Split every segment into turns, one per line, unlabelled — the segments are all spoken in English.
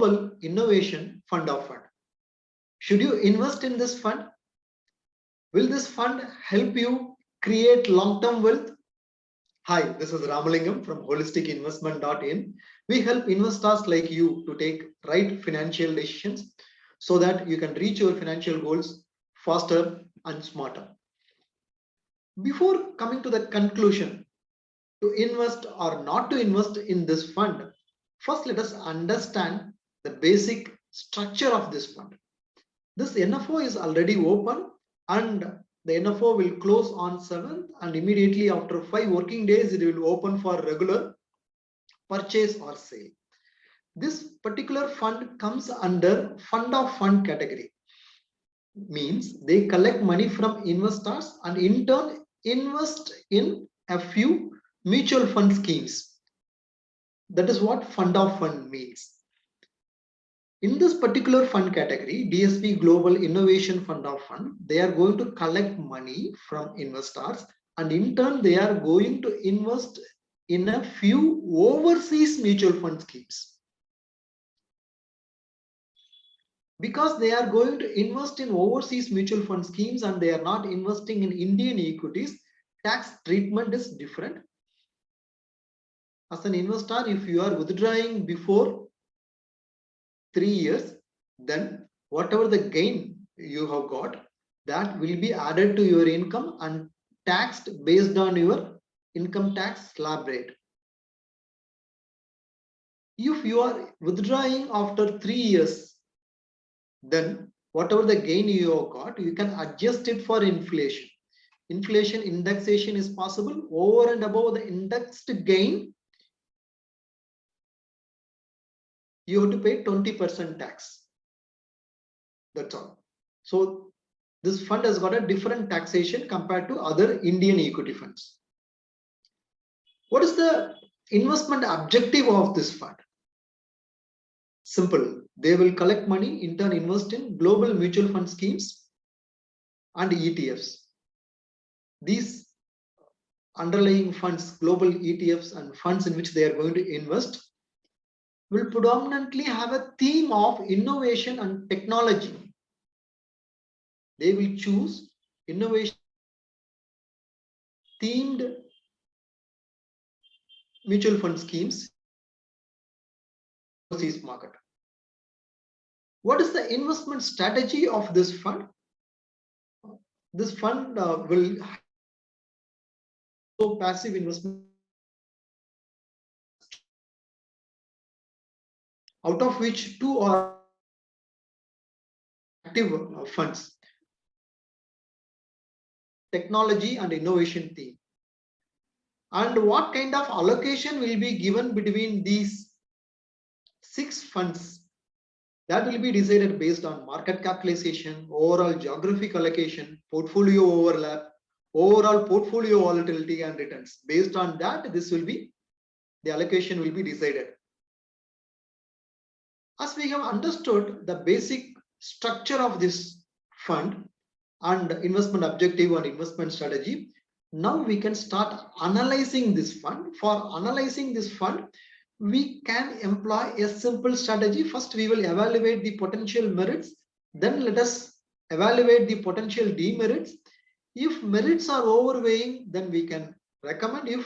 Global Innovation Fund of Fund. Should you invest in this fund? Will this fund help you create long-term wealth? Hi, this is Ramalingam from holisticinvestment.in. We help investors like you to take right financial decisions so that you can reach your financial goals faster and smarter. Before coming to the conclusion, to invest or not to invest in this fund, first let us understand the basic structure of this fund. This NFO is already open and the NFO will close on 7th, and immediately after 5 working days it will open for regular purchase or sale. This particular fund comes under fund of fund category. Means they collect money from investors and in turn invest in a few mutual fund schemes. That is what fund of fund means. In this particular fund category, DSP Global Innovation Fund of Fund, they are going to collect money from investors and in turn they are going to invest in a few overseas mutual fund schemes. Because they are going to invest in overseas mutual fund schemes and they are not investing in Indian equities, tax treatment is different. As an investor, if you are withdrawing before 3 years, then whatever the gain you have got, that will be added to your income and taxed based on your income tax slab rate. If you are withdrawing after 3 years, then whatever the gain you have got, you can adjust it for inflation. Inflation indexation is possible. Over and above the indexed gain, you have to pay 20% tax. That's all. So this fund has got a different taxation compared to other Indian equity funds. What is the investment objective of this fund? Simple. They will collect money, in turn invest in global mutual fund schemes and ETFs. These underlying funds, global ETFs and funds in which they are going to invest, will predominantly have a theme of innovation and technology. They will choose innovation themed mutual fund schemes in the overseas market. What is the investment strategy of this fund? This fund will have passive investment, out of which 2 are active funds, technology and innovation theme. And what kind of allocation will be given between these 6 funds? That will be decided based on market capitalization, overall geographic allocation, portfolio overlap, overall portfolio volatility and returns. Based on that, the allocation will be decided. As we have understood the basic structure of this fund and investment objective and investment strategy, now we can start analyzing this fund. For analyzing this fund, we can employ a simple strategy. First, we will evaluate the potential merits. Then let us evaluate the potential demerits. If merits are overweighing, then we can recommend. If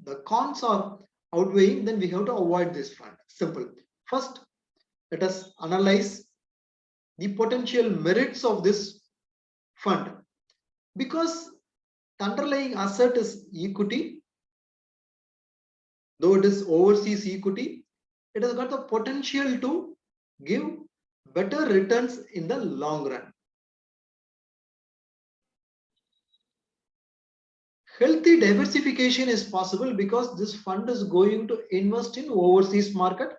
the cons are outweighing, then we have to avoid this fund. Simple. First, let us analyze the potential merits of this fund. Because the underlying asset is equity, though it is overseas equity, it has got the potential to give better returns in the long run. Healthy diversification is possible because this fund is going to invest in overseas market.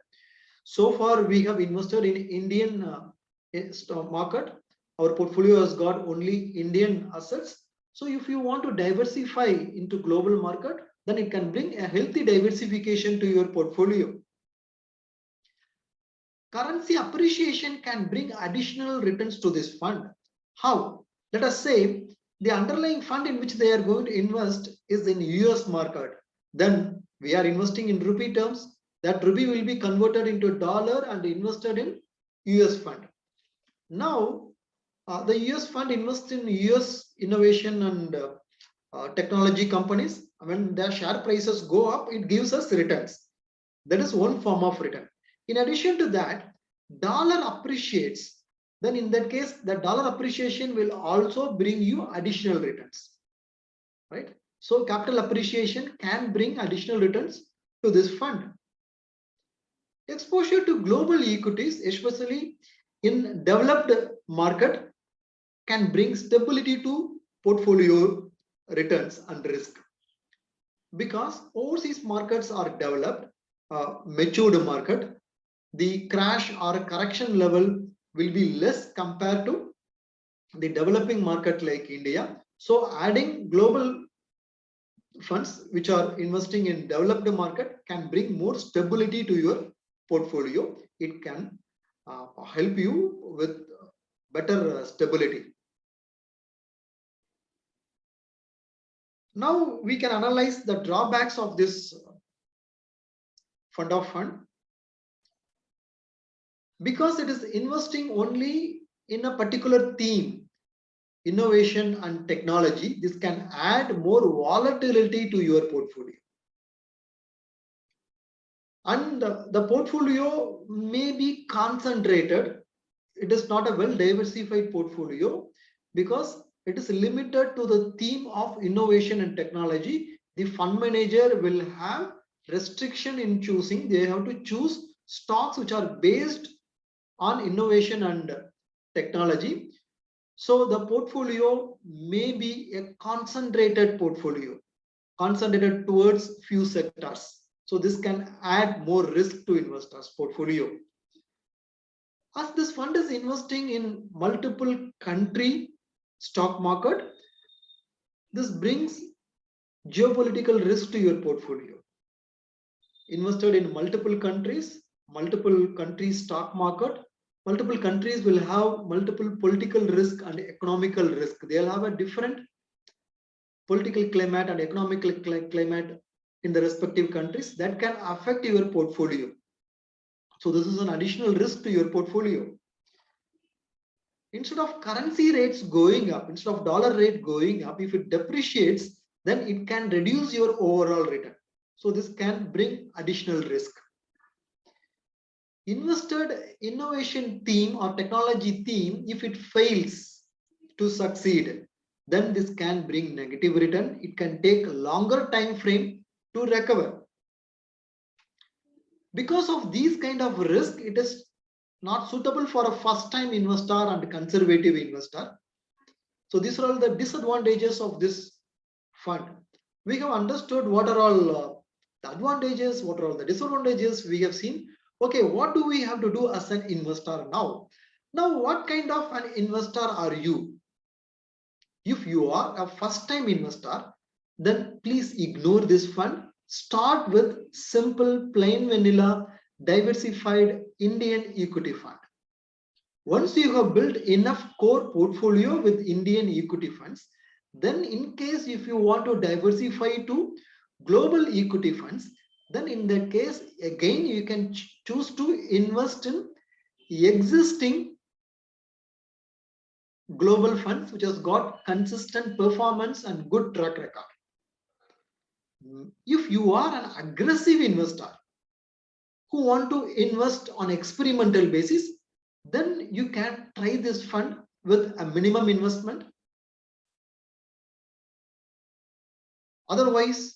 So far, we have invested in Indian stock market. Our portfolio has got only Indian assets. So if you want to diversify into global market, then it can bring a healthy diversification to your portfolio. Currency appreciation can bring additional returns to this fund. How? Let us say the underlying fund in which they are going to invest is in US market. Then we are investing in rupee terms. That rupee will be converted into dollar and invested in US fund. Now, the US fund invests in US innovation and technology companies. When their share prices go up, it gives us returns. That is one form of return. In addition to that, dollar appreciates. Then in that case, the dollar appreciation will also bring you additional returns, right? So capital appreciation can bring additional returns to this fund. Exposure to global equities, especially in developed market, can bring stability to portfolio returns and risk. Because overseas markets are developed, matured market, the crash or correction level will be less compared to the developing market like India. So adding global funds which are investing in developed market can bring more stability to your portfolio. It can help you with better stability. Now we can analyze the drawbacks of this fund of fund. Because it is investing only in a particular theme, innovation and technology, this can add more volatility to your portfolio. And the portfolio may be concentrated. It is not a well diversified portfolio because it is limited to the theme of innovation and technology. The fund manager will have restriction in choosing. They have to choose stocks which are based on innovation and technology. So the portfolio may be a concentrated portfolio, concentrated towards few sectors. So this can add more risk to investors' portfolio. As this fund is investing in multiple country stock market, this brings geopolitical risk to your portfolio. Invested in multiple countries stock market, multiple countries will have multiple political risk and economical risk. They'll have a different political climate and economical climate in the respective countries that can affect your portfolio. So this is an additional risk to your portfolio. Instead of currency rates going up, instead of dollar rate going up, if it depreciates, then it can reduce your overall return. So this can bring additional risk. Invested innovation theme or technology theme, if it fails to succeed, then this can bring negative return. It can take a longer time frame to recover. Because of these kind of risk, it is not suitable for a first time investor and conservative investor. So these are all the disadvantages of this fund. We have understood what are all the advantages, what are all the disadvantages we have seen. Okay, what do we have to do as an investor now? Now, what kind of an investor are you? If you are a first time investor, then please ignore this fund. Start with simple, plain vanilla, diversified Indian equity fund. Once you have built enough core portfolio with Indian equity funds, then in case if you want to diversify to global equity funds, then in that case, again, you can choose to invest in existing global funds which has got consistent performance and good track record. If you are an aggressive investor who want to invest on experimental basis, then you can try this fund with a minimum investment. Otherwise,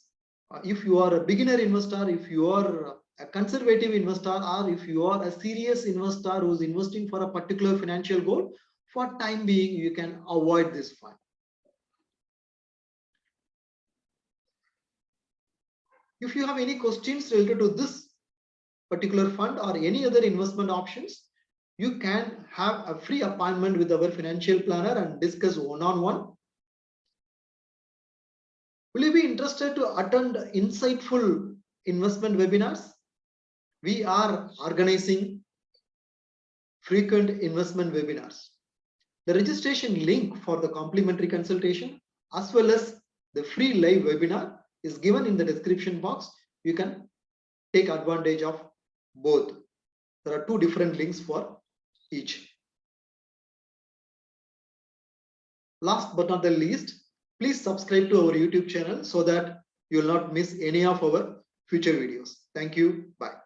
if you are a beginner investor, if you are a conservative investor, or if you are a serious investor who is investing for a particular financial goal, for time being, you can avoid this fund. If you have any questions related to this particular fund or any other investment options, you can have a free appointment with our financial planner and discuss one-on-one. Will you be interested to attend insightful investment webinars? We are organizing frequent investment webinars. The registration link for the complimentary consultation as well as the free live webinar is given in the description box. You can take advantage of both. There are two different links for each. Last but not the least, please subscribe to our YouTube channel so that you will not miss any of our future videos. Thank you. Bye.